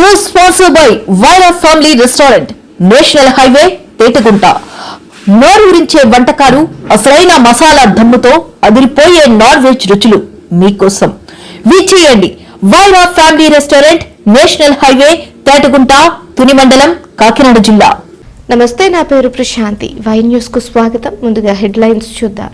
News sponsored by Wyra family restaurant, national highway, Tetagunta. నోరూరించే వంటకాలు, అసలైన మసాలా దమ్ముతో అదిరిపోయే నాన్ వెజ్ రుచులు మీకోసం. విచ్చేయండి Wyra family restaurant, national highway, Tetagunta, Tuni మండలం, కాకినాడ జిల్లా. నమస్తే, నా పేరు ప్రశాంతి. వై న్యూస్ కు స్వాగతం. ముందుగా హెడ్లైన్స్ చూద్దాం.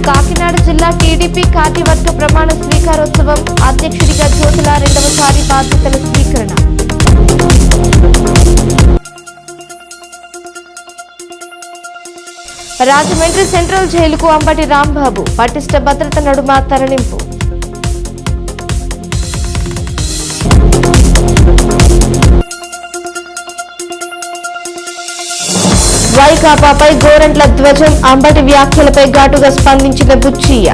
కాకినాడ జిల్లా టీడీపీ కార్యవర్గ ప్రమాణ స్వీకారోత్సవం. అధ్యక్షుడిగా జ్యోతుల రెండవసారి బాధ్యతల స్వీకరణ. రాజమండ్రి సెంట్రల్ జైలుకు అంబటి రాంబాబు, పటిష్ట భద్రత నడుమ తరలింపు. వైకాపాపై గోరంట్ల ధ్వజం, అంబటి వ్యాఖ్యలపై ఘాటుగా స్పందించిన బుచ్చయ్య.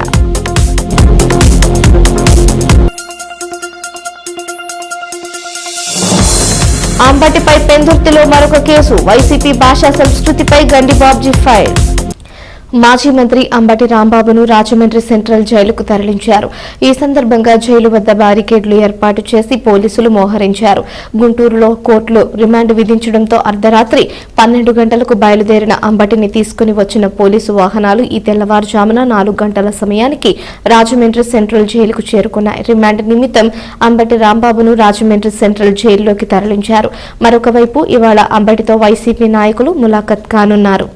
అంబటిపై పెందుర్తిలో మరొక కేసు. వైసీపీ భాషా సంస్కృతిపై గండి బాబ్జీ ఫైర్. మాజీ మంత్రి అంబటి రాంబాబును రాజమండ్రి సెంట్రల్ జైలుకు తరలించారు. ఈ సందర్భంగా జైలు వద్ద బారికేడ్లు ఏర్పాటు చేసి పోలీసులు మోహరించారు. గుంటూరులో కోర్టులు రిమాండ్ విధించడంతో అర్ధరాత్రి 12 గంటలకు బయలుదేరిన అంబటిని తీసుకుని వచ్చిన పోలీసు వాహనాలు ఈ తెల్లవారుజామున 4 గంటల సమయానికి రాజమండ్రి సెంట్రల్ జైలుకు చేరుకున్నాయి. రిమాండ్ నిమిత్తం అంబటి రాంబాబును రాజమండ్రి సెంట్రల్ జైలులోకి తరలించారు. మరొక వైపు ఇవాళ అంబటితో వైసీపీ నాయకులు ములాఖత్ కానున్నారు.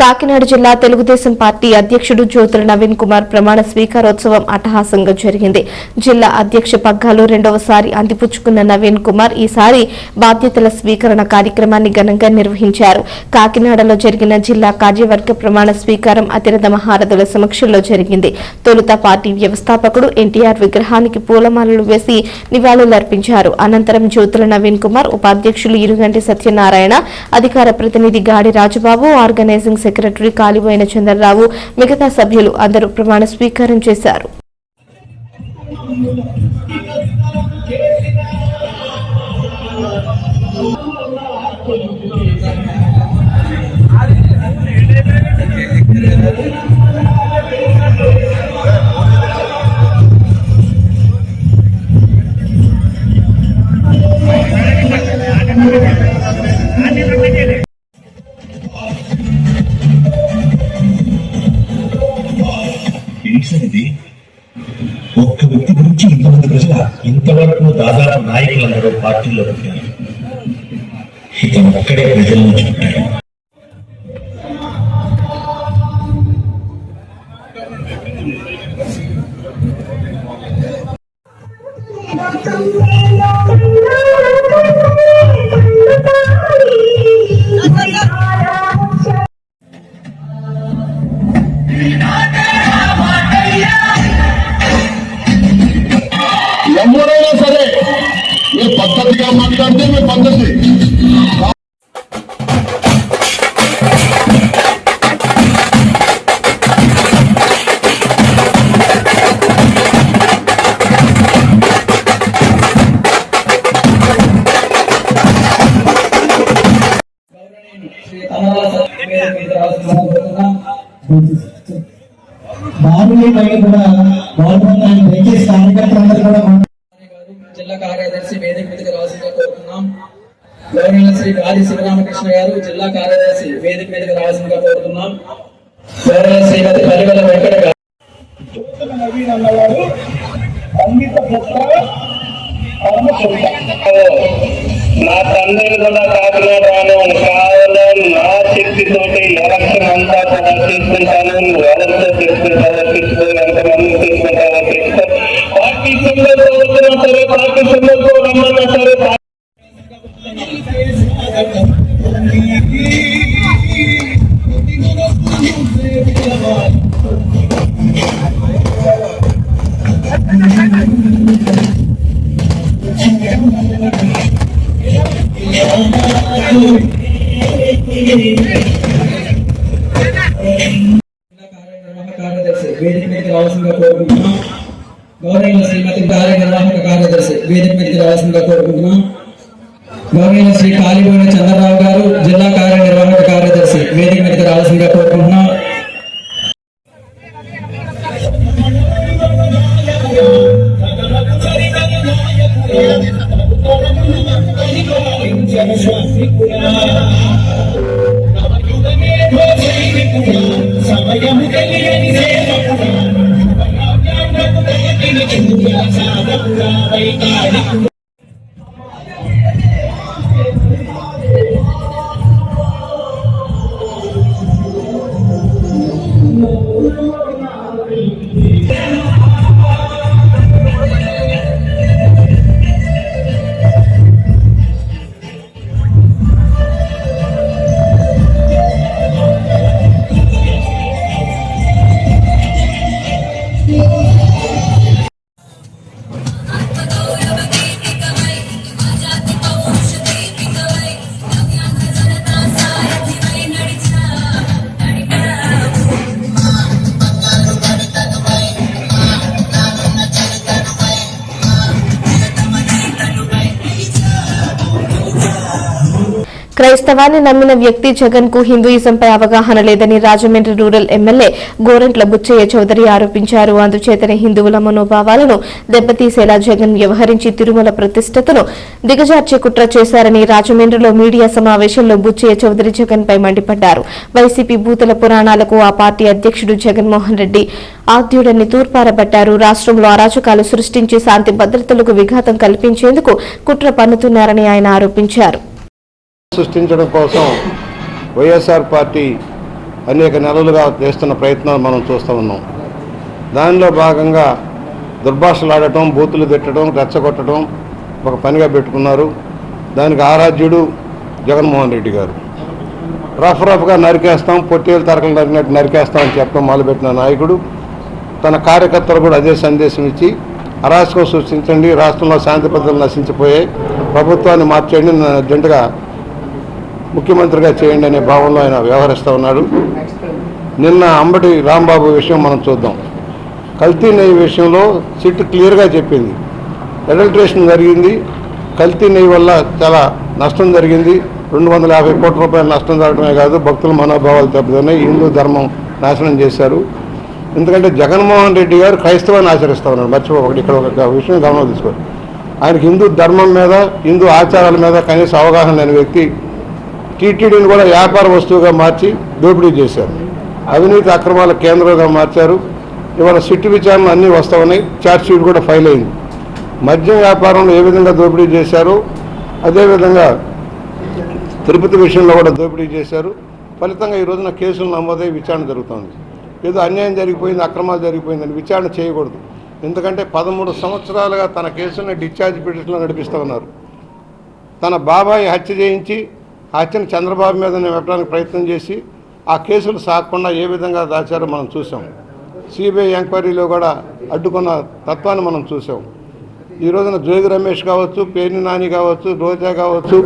కాకినాడ జిల్లా తెలుగుదేశం పార్టీ అధ్యక్షుడు జ్యోతుల నవీన్ కుమార్ ప్రమాణ స్వీకారోత్సవం అట్టహాసంగా జరిగింది. జిల్లా అధ్యక్ష పగ్గాలు రెండవసారి అందిపుచ్చుకున్న నవీన్ కుమార్ ఈసారి బాధ్యతల స్వీకరణ కార్యక్రమాన్ని ఘనంగా నిర్వహించారు. కాకినాడలో జరిగిన జిల్లా కార్యవర్గ ప్రమాణ స్వీకారం అతిరథ మహారథుల సమక్షంలో జరిగింది. తొలుత పార్టీ వ్యవస్థాపకుడు ఎన్టీఆర్ విగ్రహానికి పూలమాలలు వేసి నివాళులర్పించారు. అనంతరం జ్యోతుల నవీన్ కుమార్, ఉపాధ్యక్షులు ఇరుగంటి సత్యనారాయణ, అధికార ప్రతినిధి గాడి రాజబాబు, ఆర్గనైజింగ్ సెక్రటరీ కాలిబోయిన చంద్రరావు, మిగతా సభ్యులు అందరూ ప్రమాణ స్వీకారం చేశారు. ఒక్క వ్యక్తి గురించి ఇంతమంది ప్రజల ఇంతవరకు దాదాపు నాయకులందరూ పార్టీలో పెట్టారు. ఇతను ఒక్కడే ప్రజలను చుట్టాడు. ఎవరైనా సరే మీ పద్ధతిగా మాట్లాడితే మీ పద్ధతి. బారుని పైన కూడా బాగుంటుంది దయచేసి కార్యకర్తలందరూ కూడా జిల్లా కార్యదర్శి వేదిక మీదకి రావాల్సిందిగా కోరుతున్నాం. గౌరవ శ్రీ గాలి శివరామకృష్ణ గారు జిల్లా కార్యదర్శి వేదిక మీదకి రావాల్సిందిగా కోరుతున్నాం. గౌరవ శ్రీమతి పరివల వెంకట గారు నవీన్ అన్నవాడు సంగీత పుత్ర నా తండ్రిని కూడా కాకినాడను కావాలని నా శక్తితోటి ఎలక్షన్ అంతా కూడా తీసుకుంటాను. ఎవరితో తీసుకుంటావో తీసుకుని ఎంతమంది తీసుకుంటావో తీసుకో. పార్టీ సింబల్తో వచ్చినా సరే, పార్టీ సింబల్తో రమ్మన్నా సరే, కార్యదర్శి వేదిక మీదకి రావాల్సిందిగా కోరుకుంటున్నాం. గౌరవ శ్రీమతి కార్యనిర్వాహక కార్యదర్శి వేదిక మీదకి రావాల్సిందిగా కోరుకుంటున్నాం. గౌరవ శ్రీ కాళీబోయిన చంద్రరావు గారు జిల్లా కార్యనిర్వాహక కార్యదర్శి వేదిక మీదకి రావాల్సిందిగా కోరుకుంటున్నాం. క్రైస్తవాన్ని నమ్మిన వ్యక్తి జగన్ కు హిందూయిజంపై అవగాహన లేదని రాజమండ్రి రూరల్ ఎమ్మెల్యే గోరంట్ల బుచ్చయ్య చౌదరి ఆరోపించారు. అందుచేతనే హిందువుల మనోభావాలను దెబ్బతీసేలా జగన్ వ్యవహరించి తిరుమల ప్రతిష్టతను దిగజార్చే కుట్ర చేశారని రాజమండ్రిలో మీడియా సమావేశంలో బుచ్చయ్య చౌదరి జగన్ పై మండిపడ్డారు. వైసీపీ భూతల పురాణాలకు ఆ పార్టీ అధ్యక్షుడు జగన్మోహన్ రెడ్డి ఆద్యుడని తూర్పారబట్టారు. రాష్ట్రంలో అరాచకాలు సృష్టించి శాంతి భద్రతలకు విఘాతం కల్పించేందుకు కుట్ర పన్నుతున్నారని ఆయన ఆరోపించారు. సృష్టించడం కోసం వైఎస్ఆర్ పార్టీ అనేక నెలలుగా చేస్తున్న ప్రయత్నాలు మనం చూస్తూ ఉన్నాం. దానిలో భాగంగా దుర్భాషలాడటం, బూతులు తిట్టడం, రెచ్చగొట్టడం ఒక పనిగా పెట్టుకున్నారు. దానికి ఆరాధ్యుడు జగన్మోహన్ రెడ్డి గారు. రఫ్గా నరికేస్తాం, పొట్టేలు తరకలు నరికినట్టు నరికేస్తామని చెప్పడం మొదలుపెట్టిన నాయకుడు తన కార్యకర్తలు కూడా అదే సందేశం ఇచ్చి అరాచకం సృష్టించండి, రాష్ట్రంలో శాంతి భద్రతలు నశించిపోయాయి, ప్రభుత్వాన్ని మార్చేయండి, అర్జెంటుగా ముఖ్యమంత్రిగా చేయండి అనే భావంలో ఆయన వ్యవహరిస్తూ ఉన్నాడు. నిన్న అంబటి రాంబాబు విషయం మనం చూద్దాం. కల్తీ నెయ్యి విషయంలో సిట్ క్లియర్గా చెప్పింది. అడల్ట్రేషన్ జరిగింది, కల్తీ నెయ్యి వల్ల చాలా నష్టం జరిగింది. 250 కోట్ల రూపాయల నష్టం జరగడమే కాదు, భక్తుల మనోభావాలు దెబ్బతిన్నాయి, హిందూ ధర్మం నాశనం చేశారు. ఎందుకంటే జగన్మోహన్ రెడ్డి గారు క్రైస్తవాన్ని ఆచరిస్తూ ఉన్నారు. మర్చిపోకటి ఇక్కడ ఒక విషయం గమనం తీసుకోండి. ఆయనకి హిందూ ధర్మం మీద, హిందూ ఆచారాల మీద కనీస అవగాహన లేని వ్యక్తి టీటీడీని కూడా వ్యాపార వస్తువుగా మార్చి దోపిడీ చేశారు. అవినీతి అక్రమాల కేంద్రంగా మార్చారు. ఇవాళ సిట్టు విచారణ అన్నీ వస్తూ ఉన్నాయి, ఛార్జ్షీట్ కూడా ఫైల్ అయింది. మద్యం వ్యాపారంలో ఏ విధంగా దోపిడీ చేశారో అదేవిధంగా తిరుపతి విషయంలో కూడా దోపిడీ చేశారు. ఫలితంగా ఈ రోజున కేసులు నమోదై విచారణ జరుగుతుంది. ఏదో అన్యాయం జరిగిపోయింది, అక్రమాలు జరిగిపోయిందని విచారణ చేయకూడదు. ఎందుకంటే 13 సంవత్సరాలుగా తన కేసుని డిశ్చార్జ్ పిటిషన్లో నడిపిస్తూ ఉన్నారు. తన బాబాయి హత్య చేయించి హత్యను చంద్రబాబు మీద పెట్టడానికి ప్రయత్నం చేసి ఆ కేసులు సాగకుండా ఏ విధంగా దాచారో మనం చూసాం. సిబిఐ ఎంక్వైరీలో కూడా అడ్డుకున్న తత్వాన్ని మనం చూసాం. ఈ రోజున జోగి రమేష్ కావచ్చు, పేర్ని నాని కావచ్చు, రోజా కావచ్చు,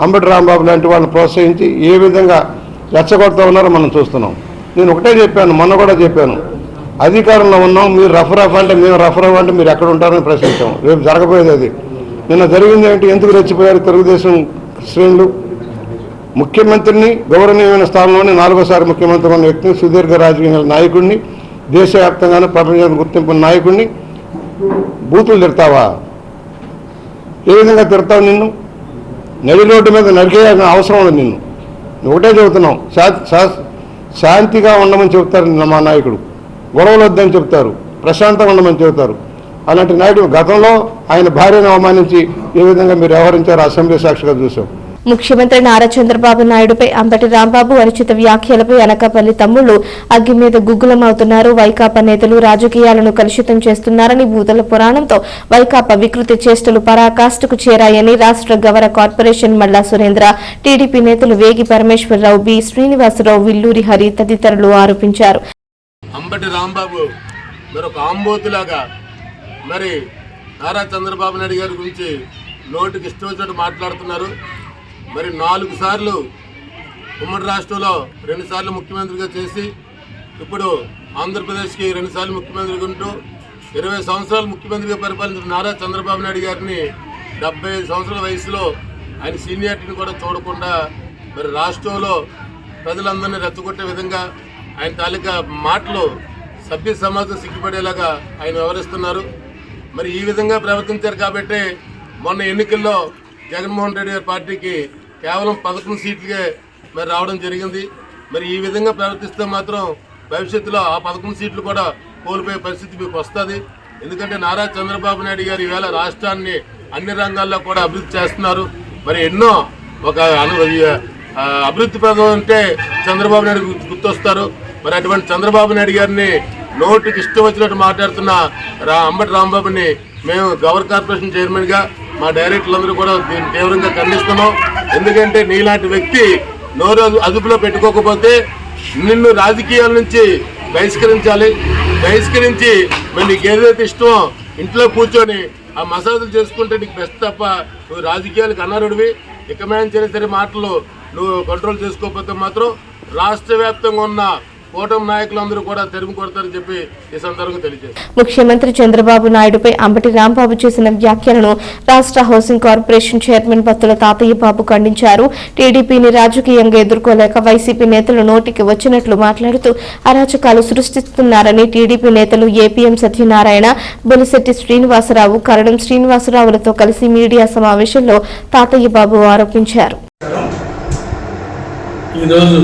అంబటి రాంబాబు లాంటి వాళ్ళని ప్రోత్సహించి ఏ విధంగా రెచ్చగొడుతూ ఉన్నారో మనం చూస్తున్నాం. నేను ఒకటే చెప్పాను, మొన్న కూడా చెప్పాను, అధికారంలో ఉన్నాం, మీరు రఫ్ అంటే మేము రఫ్ అంటే మీరు ఎక్కడ ఉంటారని ప్రశ్నించాం. రేపు జరగబోయేది అది. నిన్న జరిగింది ఏంటి? ఎందుకు రెచ్చిపోయారు తెలుగుదేశం శ్రేణులు? ముఖ్యమంత్రిని, గౌరవనీయమైన స్థానంలోని 4వసారి ముఖ్యమంత్రి ఉన్న వ్యక్తిని, సుదీర్ఘ రాజకీయ నాయకుడిని, దేశవ్యాప్తంగానూ ప్రపంచానికి గుర్తింపు నాయకుడిని బూతులు తిడతావా? ఏ విధంగా తిడతావు? నిన్ను నడి రోడ్డు మీద నరికేయాల్సిన అవసరం ఉంది. నిన్ను ఒకటే చెబుతున్నాం, శాంతిగా ఉండమని చెబుతారు మా నాయకుడు, గొడవలు వద్దని చెప్తారు, ప్రశాంతంగా ఉండమని చెబుతారు. అలాంటి నాయుడు గతంలో ఆయన భార్యను అవమానించి ఏ విధంగా మీరు వ్యవహరించారో అసెంబ్లీ సాక్షిగా చూసాం. ముఖ్యమంత్రి నారా చంద్రబాబు నాయుడుపై అంబటి రాంబాబు అనుచిత వ్యాఖ్యలపై అనకాపల్లి తమ్ముళ్లు అగ్గి మీద గుగ్గులమవుతున్నారు. వైకాపా నేతలు రాజకీయాలను కలుషితం చేస్తున్నారని, భూతల పురాణంతో వైకాపా వికృతి చేష్టలు పరాకాష్ఠకు చేరాయని రాష్ట్ర గవర్నర్ కార్పొరేషన్ మల్లా సురేంద్ర, టీడీపీ నేతలు వేగి పరమేశ్వరరావు, బి శ్రీనివాసరావు, విల్లూరి హరి తదితరులు ఆరోపించారు. అంబటి రాంబాబు మరొక ఆంబోతులాగా మరి నారా చంద్రబాబు నాయుడు గారి గురించి నోటికి ఇష్టం వచ్చినట్టు మాట్లాడుతున్నారు. మరి 4 సార్లు ఉమ్మడి రాష్ట్రంలో 2 సార్లు ముఖ్యమంత్రిగా చేసి ఇప్పుడు ఆంధ్రప్రదేశ్కి 2 సార్లు ముఖ్యమంత్రిగా ఉంటూ 20 సంవత్సరాలు ముఖ్యమంత్రిగా పరిపాలించిన నారా చంద్రబాబు నాయుడు గారిని 75 సంవత్సరాల వయసులో ఆయన సీనియారిటీని కూడా చూడకుండా మరి రాష్ట్రంలో ప్రజలందరినీ రెచ్చగొట్టే విధంగా ఆయన తాలూకా మాటలు సభ్య సమాజం సిగ్గుపడేలాగా ఆయన వ్యవహరిస్తున్నారు. మరి ఈ విధంగా ప్రవర్తించారు కాబట్టి మొన్న ఎన్నికల్లో జగన్మోహన్ రెడ్డి గారి పార్టీకి కేవలం 11 సీట్లకే మరి రావడం జరిగింది. మరి ఈ విధంగా ప్రవర్తిస్తే మాత్రం భవిష్యత్తులో ఆ 11 సీట్లు కూడా కోల్పోయే పరిస్థితి మీకు వస్తుంది. ఎందుకంటే నారా చంద్రబాబు నాయుడు గారు ఈవేళ రాష్ట్రాన్ని అన్ని రంగాల్లో కూడా అభివృద్ధి చేస్తున్నారు. మరి ఎన్నో ఒక అభివృద్ధి పదం అంటే చంద్రబాబు నాయుడు గుర్తొస్తారు. మరి అటువంటి చంద్రబాబు నాయుడు గారిని నోటికి ఇష్టం వచ్చినట్టు మాట్లాడుతున్న అంబటి రాంబాబుని మేము గవర్నర్ కార్పొరేషన్ చైర్మన్గా మా డైరెక్టర్లందరూ కూడా దీన్ని తీవ్రంగా ఖండిస్తున్నాం. ఎందుకంటే నీలాంటి వ్యక్తి నోరు అదుపులో పెట్టుకోకపోతే నిన్ను రాజకీయాల నుంచి బహిష్కరించి మరి నీకు ఏదైతే ఇష్టమో ఇంట్లో కూర్చొని ఆ మసాజులు చేసుకుంటే నీకు బెస్ట్ తప్ప నువ్వు రాజకీయాలకు అనర్హుడివి. ఇకమైన సరే మాటలు నువ్వు కంట్రోల్ చేసుకోకపోతే మాత్రం రాష్ట్ర వ్యాప్తంగా ఉన్న కూటమి నాయకులందరూ కూడా తెరుము కొడతారని చెప్పి ఈ సందర్భంగా తెలియజేస్తారు. ముఖ్యమంత్రి చంద్రబాబు నాయుడుపై అంబటి రాంబాబు చేసిన వ్యాఖ్యలను రాష్ట్ర హౌసింగ్ కార్పొరేషన్ చైర్మన్ బత్తుల తాతయ్య బాబు ఖండించారు. టీడీపీని రాజకీయంగా ఎదుర్కోలేక వైసీపీ నేతలు నోటికి వచ్చినట్లు మాట్లాడుతూ అరాచకాలు సృష్టిస్తున్నారని టీడీపీ నేతలు ఏపీఎం సత్యనారాయణ, బొలిశెట్టి శ్రీనివాసరావు, కరణం శ్రీనివాసరావులతో కలిసి మీడియా సమావేశంలో తాతయ్య బాబు ఆరోపించారు. ఈరోజు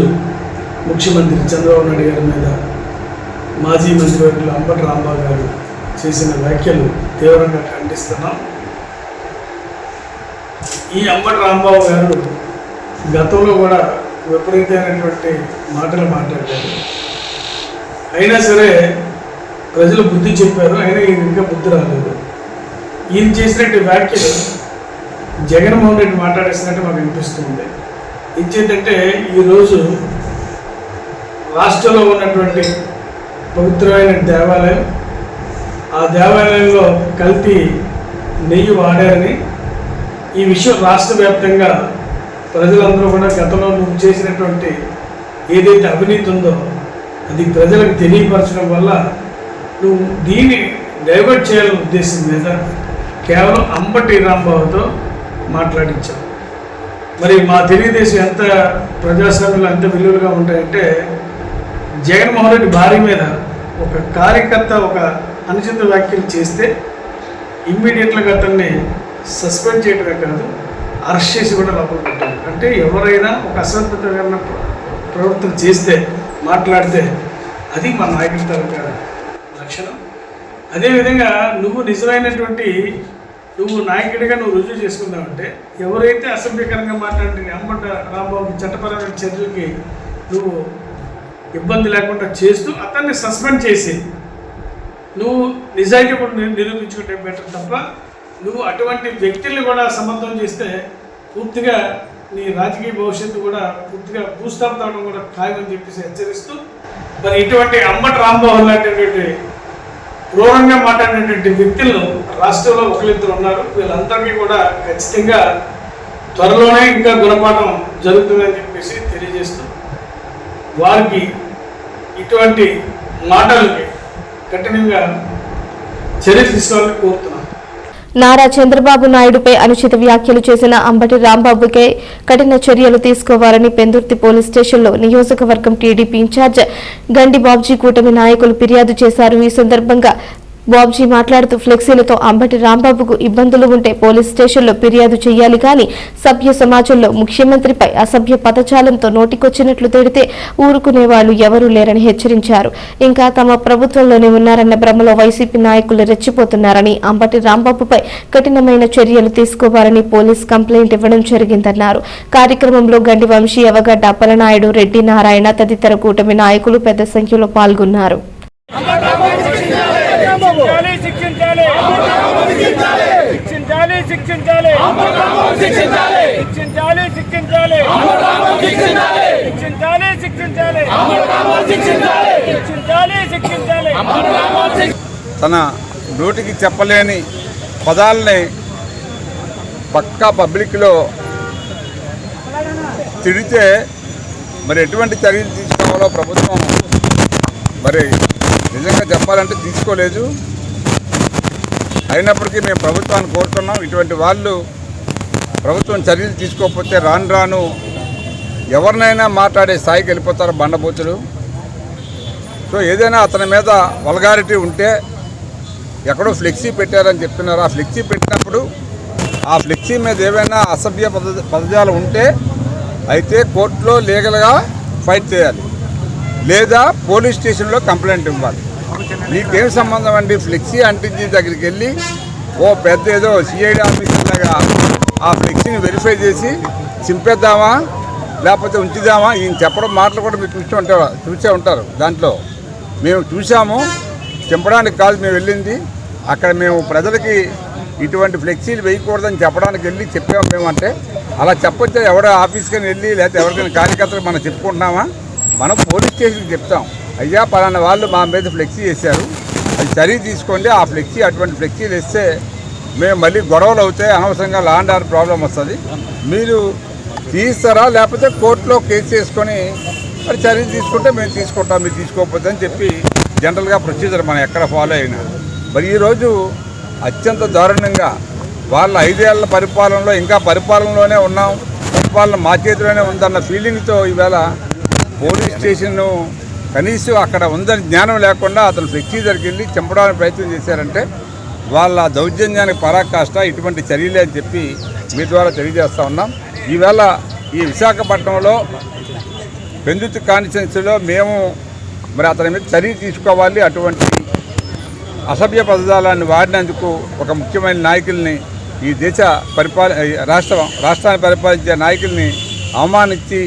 ముఖ్యమంత్రి చంద్రబాబు నాయుడు గారి మీద మాజీ మంత్రివర్యులు అంబటి రాంబాబు గారు చేసిన వ్యాఖ్యలు తీవ్రంగా ఖండిస్తున్నాం. ఈ అంబటి రాంబాబు గారు గతంలో కూడా విపరీతమైనటువంటి మాటలు మాట్లాడారు. అయినా సరే ప్రజలు బుద్ధి చెప్పారు, అయినా ఈయన ఇంకా బుద్ధి రాలేదు. ఈయన చేసినట్టు వ్యాఖ్యలు జగన్మోహన్ రెడ్డి మాట్లాడేసినట్టు మాకు అనిపిస్తుంది. ఇచ్చేటంటే ఈరోజు రాష్ట్రంలో ఉన్నటువంటి పవిత్రమైన దేవాలయం, ఆ దేవాలయంలో కల్తీ నెయ్యి వాడారని ఈ విషయం రాష్ట్ర వ్యాప్తంగా ప్రజలందరూ కూడా గతంలో నువ్వు చేసినటువంటి ఏదైతే అవినీతి ఉందో అది ప్రజలకు తెలియపరచడం వల్ల నువ్వు దీన్ని డైవర్ట్ చేయాలనే ఉద్దేశం మీద కేవలం అంబటి రాంబాబుతో మాట్లాడించావు. మరి మా తెలుగుదేశం ఎంత ప్రజాస్వామ్యంలో ఎంత విలువలుగా ఉంటాయంటే జగన్మోహన్ రెడ్డి భార్య మీద ఒక కార్యకర్త ఒక అనుచిత వ్యాఖ్యలు చేస్తే ఇమ్మీడియట్గా అతన్ని సస్పెండ్ చేయడమే కాదు అరెస్ట్ చేసి కూడా లోపల పెట్టారు. అంటే ఎవరైనా ఒక అసభ్యతమైన ప్రవర్తన చేస్తే మాట్లాడితే అది మా నాయకుడి లక్షణం. అదేవిధంగా నువ్వు నిజమైనటువంటి నాయకుడిగా నువ్వు రుజువు చేసుకున్నావంటే ఎవరైతే అసభ్యకరంగా మాట్లాడిన అంబటి రాంబాబు చట్టపరమైన చర్యలకి నువ్వు ఇబ్బంది లేకుండా చేస్తూ అతన్ని సస్పెండ్ చేసి నువ్వు నిజాయితీ కూడా నిరూపించుకుంటే బెటర్ తప్ప నువ్వు అటువంటి వ్యక్తుల్ని కూడా సమర్థం చేస్తే పూర్తిగా నీ రాజకీయ భవిష్యత్తు కూడా పూర్తిగా భూస్థాపితం అవడం కూడా ఖాయమని చెప్పేసి హెచ్చరిస్తూ మరి ఇటువంటి అంబటి రాంబాబు లాంటిటువంటి క్రూరంగా మాట్లాడినటువంటి వ్యక్తులను రాష్ట్రంలో ఒకరిద్దరు ఉన్నారు. వీళ్ళందరికీ కూడా ఖచ్చితంగా త్వరలోనే ఇంకా గుణపాఠం జరుగుతుందని చెప్పేసి తెలియజేస్తూ వారికి ఇటువంటి మాటలకి కఠినంగా చర్య తీసుకోవాలని కోరుతున్నాను. నారా చంద్రబాబు నాయుడుపై అనుచిత వ్యాఖ్యలు చేసిన అంబటి రాంబాబుపై కఠిన చర్యలు తీసుకోవాలని పెందుర్తి పోలీస్ స్టేషన్లో నియోజకవర్గం టీడీపీ ఇన్ఛార్జ్ గండి బాబ్జీ కూటమి నాయకులు ఫిర్యాదు చేశారు. ఈ సందర్భంగా బాబ్జీ మాట్లాడుతూ ఫ్లెక్సీలతో అంబటి రాంబాబుకు ఇబ్బందులు ఉంటే పోలీస్ స్టేషన్లో ఫిర్యాదు చేయాలి కానీ సభ్య సమాజంలో ముఖ్యమంత్రిపై అసభ్య పదజాలంతో నోటికొచ్చినట్లు తిడితే ఊరుకునే వాళ్ళు ఎవరూ లేరని హెచ్చరించారు. ఇంకా తమ ప్రభుత్వంలోనే ఉన్నారన్న భ్రమలో వైసీపీ నాయకులు రెచ్చిపోతున్నారని, అంబటి రాంబాబుపై కఠినమైన చర్యలు తీసుకోవాలని పోలీస్ కంప్లైంట్ ఇవ్వడం జరిగిందన్నారు. కార్యక్రమంలో గండి వంశీ, అవగడ్డ అప్పలనాయుడు, రెడ్డి నారాయణ తదితర కూటమి నాయకులు పెద్ద సంఖ్యలో పాల్గొన్నారు. తన నోటికి చెప్పలేని పదాలని పక్కా పబ్లిక్లో తిడితే మరి ఎటువంటి చర్యలు తీసుకోవాలో ప్రభుత్వం మరి నిజంగా చెప్పాలంటే తీసుకోలేదు. అయినప్పటికీ మేము ప్రభుత్వాన్ని కోరుతున్నాం, ఇటువంటి వాళ్ళు ప్రభుత్వం చర్యలు తీసుకోకపోతే రాను రాను ఎవరినైనా మాట్లాడే స్థాయికి వెళ్ళిపోతారు బండబూతులు. సో ఏదైనా అతని మీద వల్గారిటీ ఉంటే ఎక్కడో ఫ్లెక్సీ పెట్టారని చెప్తున్నారు. ఆ ఫ్లెక్సీ పెట్టినప్పుడు ఆ ఫ్లెక్సీ మీద ఏవైనా అసభ్య పదజాలు ఉంటే అయితే కోర్టులో లీగల్గా ఫైట్ చేయాలి, లేదా పోలీస్ స్టేషన్లో కంప్లైంట్ ఇవ్వాలి. నీకేం సంబంధం అండి? ఫ్లెక్సీ అంటించి దగ్గరికి వెళ్ళి ఓ పెద్ద ఏదో సిఐడి ఆఫీసర్ లాగా ఆ ఫ్లెక్సీని వెరిఫై చేసి చింపేద్దామా లేకపోతే ఉంచుదామా? ఈయన చెప్పడం మాటలు కూడా మీరు చూసే ఉంటారు. దాంట్లో మేము చూసాము, చింపడానికి కాదు మేము వెళ్ళింది. అక్కడ మేము ప్రజలకి ఇటువంటి ఫ్లెక్సీలు వేయకూడదని చెప్పడానికి వెళ్ళి చెప్పాము. మేమంటే అలా చెప్పొచ్చా? ఎవడో ఆఫీస్కి వెళ్ళి లేకపోతే ఎవరికైనా కార్యకర్తలు మనం చెప్పుకుంటున్నామా? మనం పోలీస్ స్టేషన్కి చెప్తాం, అయ్యా పలానా వాళ్ళు మా మీద ఫ్లెక్సీ వేశారు, అది చర్య తీసుకోండి. ఆ ఫ్లెక్సీ అటువంటి ఫ్లెక్సీలు వేస్తే మేము మళ్ళీ గొడవలు అవుతాయి, అనవసరంగా లా అండ్ ఆర్డర్ ప్రాబ్లం వస్తుంది. మీరు తీస్తారా లేకపోతే కోర్టులో కేసు వేసుకొని మరి చర్య తీసుకుంటే మేము తీసుకుంటాం, మీరు తీసుకోకపోతే అని చెప్పి జనరల్గా ప్రొసీజర్ మనం ఎక్కడ ఫాలో అయినా. మరి ఈరోజు అత్యంత దారుణంగా వాళ్ళ 5 ఏళ్ల పరిపాలనలో ఇంకా పరిపాలనలోనే ఉన్నాం, పరిపాలన మా చేతిలోనే ఉందన్న ఫీలింగ్తో ఈవేళ పోలీస్ స్టేషన్ను కనీసం అక్కడ ఉందని జ్ఞానం లేకుండా అతను ఫ్లెక్సీ దగ్గరికి వెళ్ళి చంపడానికి ప్రయత్నం చేశారంటే వాళ్ళ దౌర్జన్యానికి పరాకాష్ట ఇటువంటి చర్యలే అని చెప్పి మీ ద్వారా తెలియజేస్తూ ఉన్నాం. ఈవేళ ఈ విశాఖపట్నంలో పెందుర్తి కాన్స్టిట్యున్సీలో మేము మరి అతని మీద చర్య తీసుకోవాలి. అటువంటి అసభ్య పదజాలాన్ని వాడినందుకు ఒక ముఖ్యమైన నాయకుల్ని, ఈ దేశ రాష్ట్రాన్ని పరిపాలించే నాయకుల్ని అవమానించి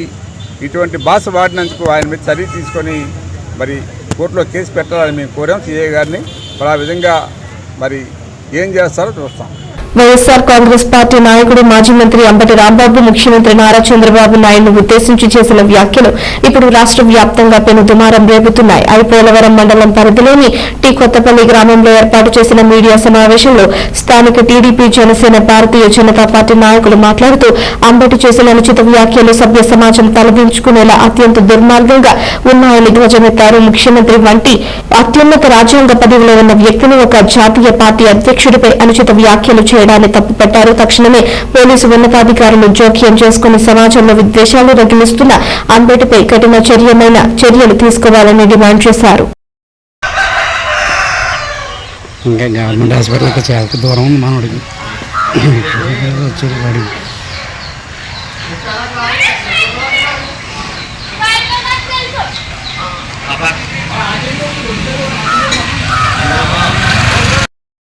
ఇటువంటి భాష వాడినందుకు ఆయన మీద చర్య తీసుకొని మరి కోర్టులో కేసు పెట్టాలని మేము కోరాం సిఐ గారిని. మరి ఆ విధంగా మరి ఏం చేస్తారో చూస్తాం. వైఎస్ఆర్ కాంగ్రెస్ పార్టీ నాయకుడు మాజీ మంత్రి అంబటి రాంబాబు ముఖ్యమంత్రి నారా చంద్రబాబు నాయుడును ఉద్దేశించి చేసిన వ్యాఖ్యలు ఇప్పుడు రాష్ట్ర వ్యాప్తంగా పెను దుమారం రేపుతున్నాయి. ఐపోలవరం మండలం పరిధిలోని టీ కొత్తపల్లి గ్రామంలో ఏర్పాటు చేసిన మీడియా సమావేశంలో స్థానిక టీడీపీ, జనసేన, భారతీయ జనతా పార్టీ నాయకులు మాట్లాడుతూ అంబటి చేసిన అనుచిత వ్యాఖ్యలు సభ్య సమాజం తలదించుకునేలా అత్యంత దుర్మార్గంగా ఉన్నాయని ధ్వజమెత్తారు. ముఖ్యమంత్రి వంటి అత్యున్నత రాజ్యాంగ పదవిలో ఉన్న వ్యక్తిని ఒక జాతీయ పార్టీ అధ్యక్షుడిపై అనుచిత వ్యాఖ్యలు చేయడాన్ని తప్పుపట్టారు. తక్షణమే పోలీసు ఉన్నతాధికారులు జోక్యం చేసుకుని సమాజంలో విద్వేషాలు రగిలిస్తున్న అంబటిపై కఠిన చర్యలు తీసుకోవాలని డిమాండ్ చేశారు. ఇంకా గవర్నమెంట్ హాస్పిటల్కి చాలా దూరం ఉంది మనోడికి వచ్చేది వాడికి.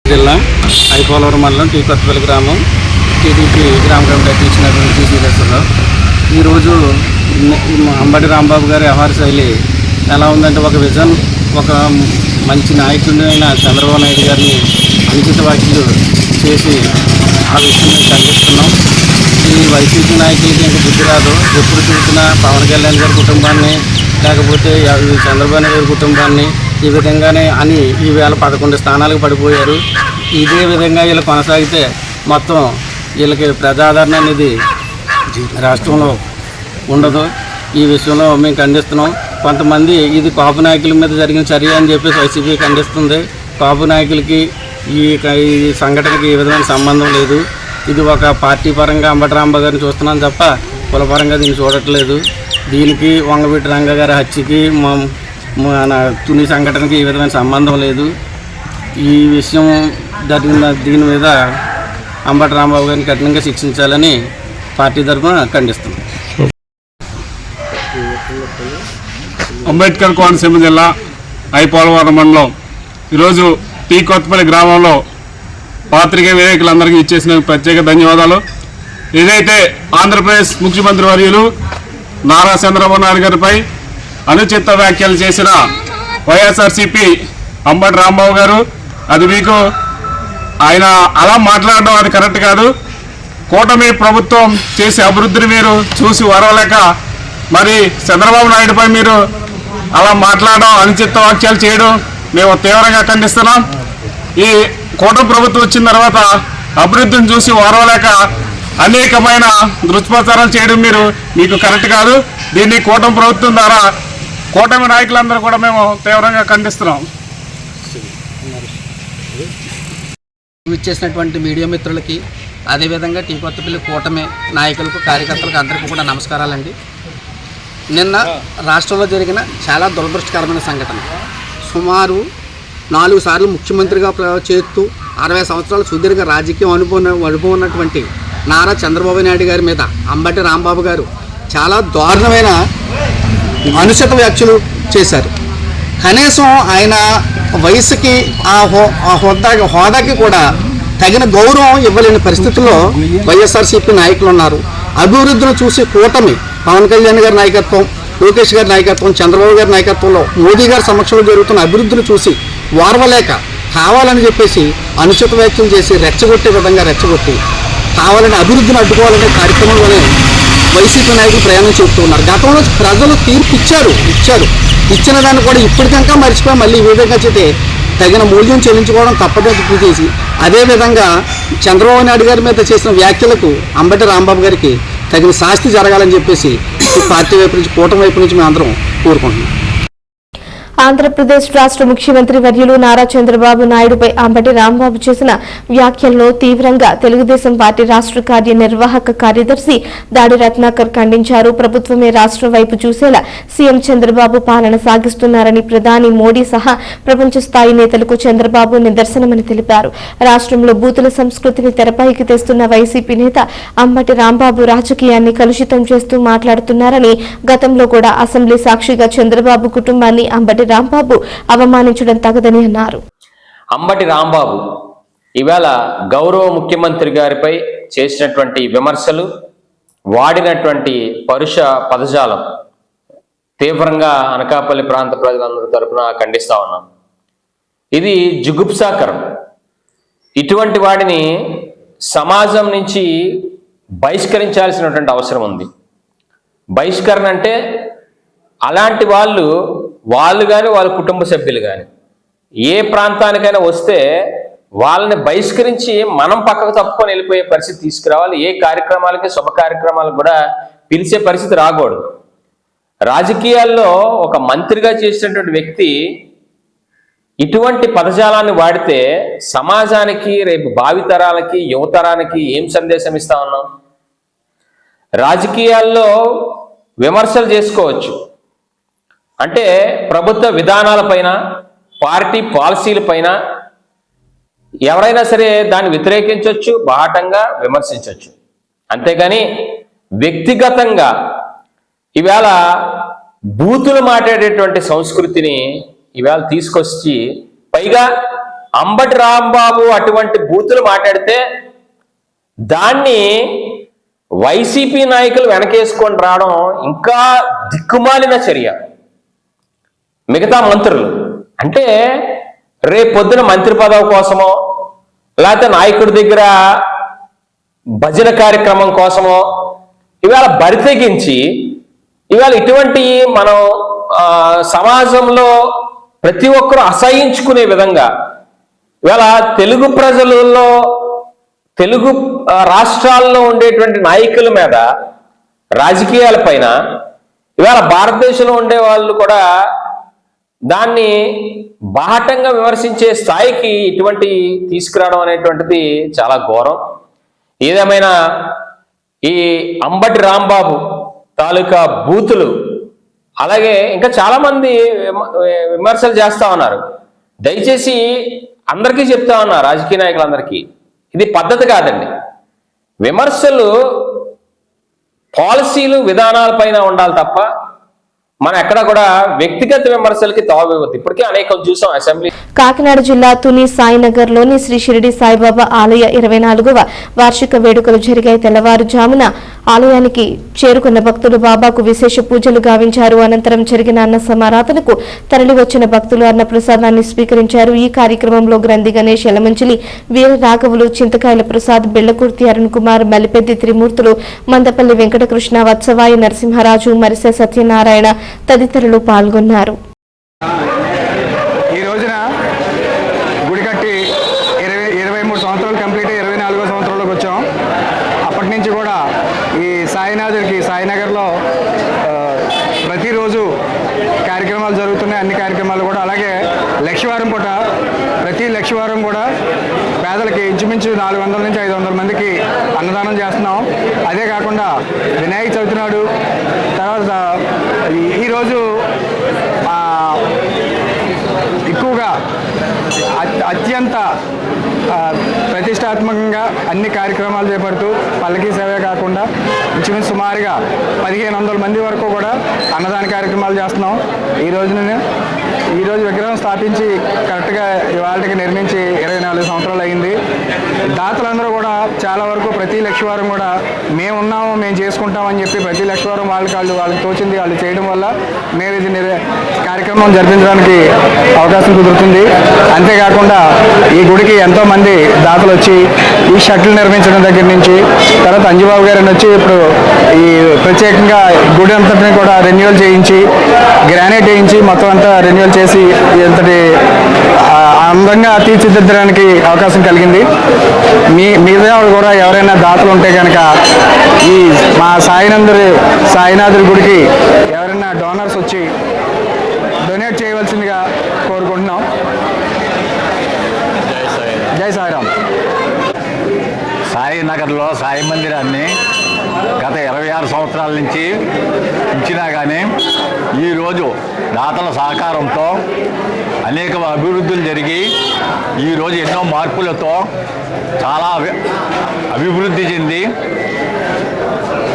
జిల్లా ఐపోలవరం మండలం టీ కొత్తపల్లి గ్రామం టీడీపీ గ్రామ కమిటీ అధ్యక్షుడు టీసీరావు. ఈరోజు అంబటి రాంబాబు గారి వ్యవహార శైలి ఎలా ఉందంటే, ఒక విజన్, ఒక మంచి నాయకుడిని అయిన చంద్రబాబు నాయుడు గారిని అనుచిత వ్యాఖ్యలు చేసి ఆ విషయాన్ని ఖండిస్తున్నాం. ఈ వైసీపీ నాయకులకి ఇంకా బుద్ధి రాదు. ఎప్పుడు చూసినా పవన్ కళ్యాణ్ గారి కుటుంబాన్ని లేకపోతే చంద్రబాబు నాయుడు గారి కుటుంబాన్ని ఈ విధంగానే అని ఈవేళ 11 స్థానాలకు పడిపోయారు. ఇదే విధంగా వీళ్ళు కొనసాగితే మొత్తం వీళ్ళకి ప్రజాదరణ అనేది రాష్ట్రంలో ఉండదు. ఈ విషయంలో మేము ఖండిస్తున్నాం. కొంతమంది ఇది కాపు నాయకుల మీద జరిగిన చర్య అని చెప్పేసి వైసీపీ ఖండిస్తుంది. కాపు నాయకులకి ఈ సంఘటనకి ఏ విధమైన సంబంధం లేదు. ఇది ఒక పార్టీ పరంగా అంబటి రాంబాబు గారిని చూస్తున్నాం తప్ప కులపరంగా దీన్ని చూడట్లేదు. దీనికి వంగవీటి రంగ గారి హత్యకి మన తుని సంఘటనకి ఏ విధమైన సంబంధం లేదు. ఈ విషయం జరిగిన దీని మీద అంబటి రాంబాబు గారిని కఠినంగా శిక్షించాలని పార్టీ తరఫున ఖండిస్తున్నాం. అంబేద్కర్ కోనసీమ జిల్లా ఐపోలవరం మండలం ఈరోజు టీ కొత్తపల్లి గ్రామంలో పాత్రికేయ విలేకరులందరికీ ఇచ్చేసిన ప్రత్యేక ధన్యవాదాలు. ఏదైతే ఆంధ్రప్రదేశ్ ముఖ్యమంత్రి వర్యులు నారా చంద్రబాబు నాయుడు గారిపై అనుచిత వ్యాఖ్యలు చేసిన వైఎస్ఆర్సీపీ అంబటి రాంబాబు గారు, అది మీకు ఆయన అలా మాట్లాడడం అది కరెక్ట్ కాదు. కూటమి ప్రభుత్వం చేసే అభివృద్ధిని మీరు చూసి వరవలేక మరి చంద్రబాబు నాయుడుపై మీరు అలా మాట్లాడడం, అనుచిత వ్యాఖ్యలు చేయడం మేము తీవ్రంగా ఖండిస్తున్నాం. ఈ కూటమి ప్రభుత్వం వచ్చిన తర్వాత అభివృద్ధిని చూసి ఓర్వలేక అనేకమైన దుష్ప్రచారాలు చేయడం మీకు కరెక్ట్ కాదు. దీన్ని కూటమి ప్రభుత్వం ద్వారా కూటమి నాయకులందరూ కూడా మేము తీవ్రంగా ఖండిస్తున్నాం. ఇచ్చేసినటువంటి మీడియా మిత్రులకి, అదేవిధంగా టీ కొత్తపల్లి కూటమి నాయకులకు, కార్యకర్తలకు అందరికీ కూడా నమస్కారాలండి. నిన్న రాష్ట్రంలో జరిగిన చాలా దురదృష్టకరమైన సంఘటన. సుమారు 4 సార్లు ముఖ్యమంత్రిగా చేస్తూ 60 సంవత్సరాల సుదీర్ఘ రాజకీయ అనుభవం ఉన్నటువంటి నారా చంద్రబాబు నాయుడు గారి మీద అంబటి రాంబాబు గారు చాలా దారుణమైన అనుచిత వ్యాఖ్యలు చేశారు. కనీసం ఆయన వయసుకి ఆ హోదాకి కూడా తగిన గౌరవం ఇవ్వలేని పరిస్థితుల్లో వైఎస్ఆర్సీపీ నాయకులు ఉన్నారు. అభివృద్ధిని చూసి కూటమి పవన్ కళ్యాణ్ గారి నాయకత్వం, లోకేష్ గారి నాయకత్వం, చంద్రబాబు గారి నాయకత్వంలో మోదీ గారి సమక్షంలో జరుగుతున్న అభివృద్ధిని చూసి వారవలేక కావాలని చెప్పేసి అనుచిత వ్యాఖ్యలు చేసి రెచ్చగొట్టే విధంగా రెచ్చగొట్టి కావాలని అభివృద్ధిని అడ్డుకోవాలనే కార్యక్రమంలోనే వైసీపీ నాయకులు ప్రయాణం చేస్తూ ఉన్నారు. గతంలో ప్రజలు తీర్పు ఇచ్చిన దాన్ని కూడా ఇప్పటికంకా మర్చిపోయి మళ్ళీ ఈ విధంగా చేస్తే తగిన మూల్యం చెల్లించుకోవడం తప్పదని చేసి, అదేవిధంగా చంద్రబాబు నాయుడు గారి మీద చేసిన వ్యాఖ్యలకు అంబటి రాంబాబు గారికి తగిన శాస్తి జరగాలని చెప్పేసి ఈ పార్టీ వైపు నుంచి, కూటమి వైపు నుంచి మేము అందరం కోరుకుంటున్నాం. ఆంధ్రప్రదేశ్ రాష్ట్ర ముఖ్యమంత్రి వర్యులు నారా చంద్రబాబు నాయుడుపై అంబటి రాంబాబు చేసిన వ్యాఖ్యలను తీవ్రంగా తెలుగుదేశం పార్టీ రాష్ట్ర కార్యనిర్వాహక కార్యదర్శి దాడి రత్నాకర్ ఖండించారు. ప్రభుత్వమే రాష్ట్రం వైపు చూసేలా సీఎం చంద్రబాబు పాలన సాగిస్తున్నారని, ప్రధాని మోడీ సహా ప్రపంచ స్థాయి నేతలకు చంద్రబాబు నిదర్శనమని తెలిపారు. రాష్ట్రంలో బూతుల సంస్కృతిని తెరపైకి తెస్తున్న వైసీపీ నేత అంబటి రాంబాబు రాజకీయాన్ని కలుషితం చేస్తూ మాట్లాడుతున్నారని, గతంలో కూడా అసెంబ్లీ సాక్షిగా చంద్రబాబు కుటుంబాన్ని అంబటి రాంబాబు అవమానించడం తగదని అన్నారు. అంబటి రాంబాబు ఇవాళ గౌరవ ముఖ్యమంత్రి గారిపై చేసినటువంటి విమర్శలు, వాడినటువంటి పరుష పదజాలం తీవ్రంగా అనకాపల్లి ప్రాంత ప్రజలందరి తరపున ఖండిస్తా ఉన్నాం. ఇది జుగుప్సాకరం. ఇటువంటి వాడిని సమాజం నుంచి బహిష్కరించాల్సినటువంటి అవసరం ఉంది. బహిష్కరణ అంటే అలాంటి వాళ్ళు కానీ వాళ్ళ కుటుంబ సభ్యులు కానీ ఏ ప్రాంతానికైనా వస్తే వాళ్ళని బహిష్కరించి మనం పక్కకు తప్పుకొని వెళ్ళిపోయే పరిస్థితి తీసుకురావాలి. ఏ కార్యక్రమాలకి, శుభ కార్యక్రమాలకు కూడా పిలిచే పరిస్థితి రాకూడదు. రాజకీయాల్లో ఒక మంత్రిగా చేసినటువంటి వ్యక్తి ఇటువంటి పదజాలాన్ని వాడితే సమాజానికి, రేపు భావితరాలకి, యువతరానికి ఏం సందేశం ఇస్తా ఉన్నాం? రాజకీయాల్లో విమర్శలు చేసుకోవచ్చు, అంటే ప్రభుత్వ విధానాలపైన, పార్టీ పాలసీలపైన ఎవరైనా సరే దాన్ని వ్యతిరేకించవచ్చు, బాహటంగా విమర్శించవచ్చు. అంతేగాని వ్యక్తిగతంగా ఈవేళ బూతులు మాట్లాడేటువంటి సంస్కృతిని ఈవేళ తీసుకొచ్చి, పైగా అంబటి రాంబాబు అటువంటి బూతులు మాట్లాడితే దాన్ని వైసీపీ నాయకులు వెనకేసుకొని రావడం ఇంకా దిక్కుమాలిన చర్య. మిగతా మంత్రులు అంటే రేపొద్దున మంత్రి పదవి కోసమో, లేకపోతే నాయకుడి దగ్గర భజన కార్యక్రమం కోసమో ఇవాళ బరితెగించి ఇవాళ ఇటువంటి మనం సమాజంలో ప్రతి ఒక్కరూ అసహించుకునే విధంగా ఇవాళ తెలుగు ప్రజలలో, తెలుగు రాష్ట్రాల్లో ఉండేటువంటి నాయకుల మీద, రాజకీయాల పైన ఇవాళ భారతదేశంలో ఉండే వాళ్ళు కూడా దాన్ని బాహటంగా విమర్శించే స్థాయికి ఇటువంటి తీసుకురావడం అనేటువంటిది చాలా ఘోరం. ఏదేమైనా ఈ అంబటి రాంబాబు తాలూకా బూతులు, అలాగే ఇంకా చాలామంది విమర్శలు చేస్తూ ఉన్నారు. దయచేసి అందరికీ చెప్తా ఉన్నా, రాజకీయ నాయకులందరికీ, ఇది పద్ధతి కాదండి. విమర్శలు పాలసీలు విధానాలపైన ఉండాలి తప్ప మనం ఎక్కడ కూడా వ్యక్తిగత విమర్శలకి తావివ్వద్దు. ఇప్పటికే అనేకం చూసాం అసెంబ్లీ. కాకినాడ జిల్లా తుని సాయినగర్ లోని శ్రీ షిరిడి సాయిబాబా ఆలయ 24వ వార్షిక వేడుకలు జరిగాయి. తెల్లవారుజామున ఆలయానికి చేరుకున్న భక్తులు బాబాకు విశేష పూజలు గావించారు. అనంతరం జరిగిన అన్న సమారాధనకు తరలివచ్చిన భక్తులు అన్న ప్రసాదాన్ని స్వీకరించారు. ఈ కార్యక్రమంలో గ్రంథి గణేష్, యలమంచిలి వీర రాఘవులు, చింతకాయల ప్రసాద్, బెళ్లకుర్తి అరుణ్ కుమార్, మల్లిపెద్ది త్రిమూర్తులు, మందపల్లి వెంకటకృష్ణ, వత్సవాయి నరసింహరాజు, మరిసె సత్యనారాయణ తదితరులు పాల్గొన్నారు. ఈ రోజున గుడి కట్టి 23 సంవత్సరాలు కంప్లీట్ అయ్యి 24వ సంవత్సరంలోకి వచ్చాం. అప్పటి నుంచి కూడా ఈ సాయినాథుడికి సాయినగర్లో ప్రతిరోజు కార్యక్రమాలు జరుగుతున్నాయి. అన్ని కార్యక్రమాలు కూడా అలాగే లక్షవారం పూట ప్రతి లక్షవారం కూడా పేదలకి ఇంచుమించు 400 నుంచి 500 మందికి అన్నదానం చేస్తున్నాం. అదే కాకుండా వినాయక చవితి నాడు, తర్వాత ఈరోజు ఎక్కువగా అత్యంత ప్రతిష్టాత్మకంగా అన్ని కార్యక్రమాలు చేపడుతూ పల్లకీ సేవే కాకుండా ఇంచుమించు సుమారుగా 1500 మంది వరకు కూడా అన్నదాన కార్యక్రమాలు చేస్తున్నాం. ఈరోజు విగ్రహం స్థాపించి కరెక్ట్గా ఇవాళకి నిర్మించి 24 సంవత్సరాలు అయింది. దాతలందరూ కూడా చాలా వరకు ప్రతి లక్షవారం కూడా మేము ఉన్నాము, మేము చేసుకుంటామని చెప్పి ప్రతి లక్షవారం వాళ్ళకి తోచింది వాళ్ళు చేయడం వల్ల మేము ఇది కార్యక్రమం జరిపించడానికి అవకాశం కుదురుతుంది. అంతేకాకుండా ఈ గుడికి ఎంతోమంది దాతలు వచ్చి ఈ షటిల్ నిర్మించడం దగ్గర నుంచి, తర్వాత అంజుబాబు గారిని వచ్చి ఇప్పుడు ఈ ప్రత్యేకంగా గుడి అంతటిని కూడా రెన్యువల్ చేయించి గ్రానైట్ వేయించి మొత్తం అంతా రెన్యువల్ చేసి ఎంతటి అందంగా తీర్చిదిద్దడానికి అవకాశం కలిగింది. మీద కూడా ఎవరైనా దాతలు ఉంటే కనుక ఈ మా సాయినాథుడి గుడికి ఎవరైనా డోనర్స్ వచ్చి డొనేట్ చేయవలసిందిగా కోరుకుంటున్నాం. జై సాయిరామ్. సాయినగర్లో సాయి మందిరాన్ని గత 26 సంవత్సరాల నుంచి ఇచ్చినా కానీ ఈరోజు దాతల సహకారంతో అనేక అభివృద్ధులు జరిగి ఈరోజు ఎన్నో మార్పులతో చాలా అభివృద్ధి చెంది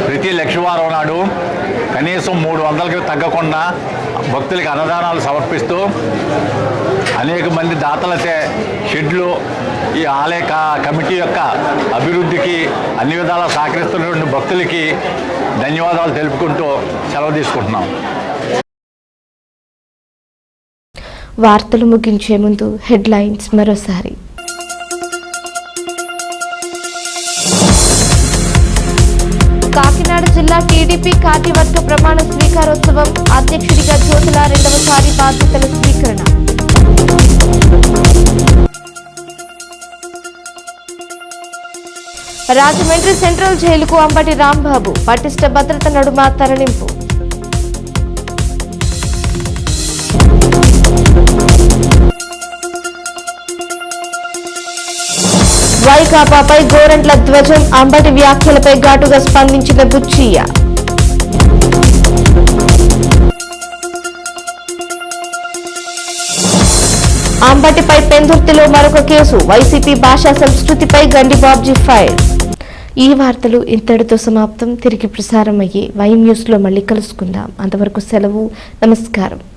ప్రతి లక్షవారం నాడు కనీసం 300కి తగ్గకుండా భక్తులకి అన్నదానాలు సమర్పిస్తూ అనేక మంది దాతలచే షెడ్లు ఈ ఆలయ కమిటీ యొక్క అభివృద్ధికి అన్ని విధాలా సహకరిస్తున్నటువంటి భక్తులకి ధన్యవాదాలు తెలుపుకుంటూ సెలవు తీసుకుంటున్నాం. వార్తలు ముగించే ముందు హెడ్లైన్స్ మరోసారి. కాకినాడ జిల్లా టీడీపీ కార్యవర్గ ప్రమాణ స్వీకారోత్సవం, అధ్యక్షుడిగా జ్యోతుల 2వసారి బాధ్యతల స్వీకరణ. రాజమండ్రి సెంట్రల్ జైలుకు అంబటి రాంబాబు, పటిష్ట భద్రత నడుమ తరలింపు. వైకాపాపై గోరంట్ల ధ్వజం, అంబటి వ్యాఖ్యలపై ఘాటుగా స్పందించిన బుచ్చయ్య. అంబటిపై పెందుర్తిలో మరొక కేసు, వైసీపీ భాషా సంస్కృతిపై గండి బాబ్జీ ఫైర్. ఈ వార్తలు ఇంతటితో సమాప్తం. తిరిగి ప్రసారం అయ్యే వై న్యూస్ లో మళ్ళీ కలుసుకుందాం. అంతవరకు సెలవు. నమస్కారం.